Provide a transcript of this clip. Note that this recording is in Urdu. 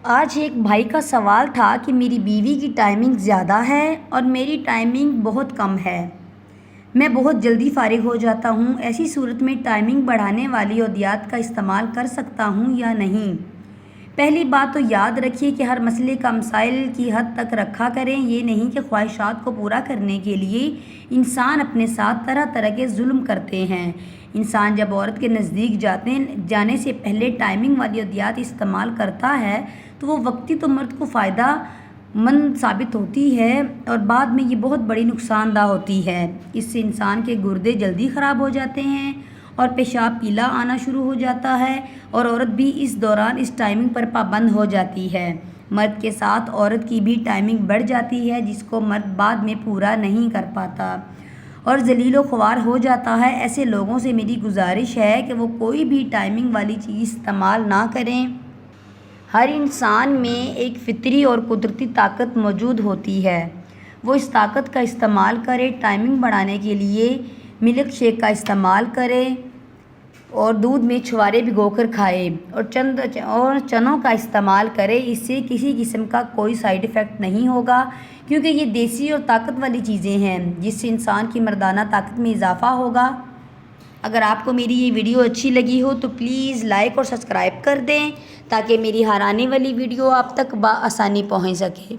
آج ایک بھائی کا سوال تھا کہ میری بیوی کی ٹائمنگ زیادہ ہے اور میری ٹائمنگ بہت کم ہے۔ میں بہت جلدی فارغ ہو جاتا ہوں۔ ایسی صورت میں ٹائمنگ بڑھانے والی ادویات کا استعمال کر سکتا ہوں یا نہیں؟ پہلی بات تو یاد رکھیے کہ ہر مسئلے کا مسائل کی حد تک رکھا کریں۔ یہ نہیں کہ خواہشات کو پورا کرنے کے لیے انسان اپنے ساتھ طرح طرح کے ظلم کرتے ہیں۔ انسان جب عورت کے نزدیک جانے سے پہلے ٹائمنگ والی ادویات استعمال کرتا ہے تو وہ وقتی تو مرد کو فائدہ مند ثابت ہوتی ہے اور بعد میں یہ بہت بڑی نقصان دہ ہوتی ہے۔ اس سے انسان کے گردے جلدی خراب ہو جاتے ہیں اور پیشاب پیلا آنا شروع ہو جاتا ہے اور عورت بھی اس دوران اس ٹائمنگ پر پابند ہو جاتی ہے۔ مرد کے ساتھ عورت کی بھی ٹائمنگ بڑھ جاتی ہے جس کو مرد بعد میں پورا نہیں کر پاتا اور ذلیل و خوار ہو جاتا ہے۔ ایسے لوگوں سے میری گزارش ہے کہ وہ کوئی بھی ٹائمنگ والی چیز استعمال نہ کریں۔ ہر انسان میں ایک فطری اور قدرتی طاقت موجود ہوتی ہے، وہ اس طاقت کا استعمال کرے۔ ٹائمنگ بڑھانے کے لیے ملک شیک کا استعمال کرے اور دودھ میں چھوارے بھگو کر کھائے اور چنوں کا استعمال کرے۔ اس سے کسی قسم کا کوئی سائیڈ ایفیکٹ نہیں ہوگا کیونکہ یہ دیسی اور طاقت والی چیزیں ہیں جس سے انسان کی مردانہ طاقت میں اضافہ ہوگا۔ اگر آپ کو میری یہ ویڈیو اچھی لگی ہو تو پلیز لائک اور سبسکرائب کر دیں تاکہ میری ہر آنے والی ویڈیو آپ تک بآسانی پہنچ سکے۔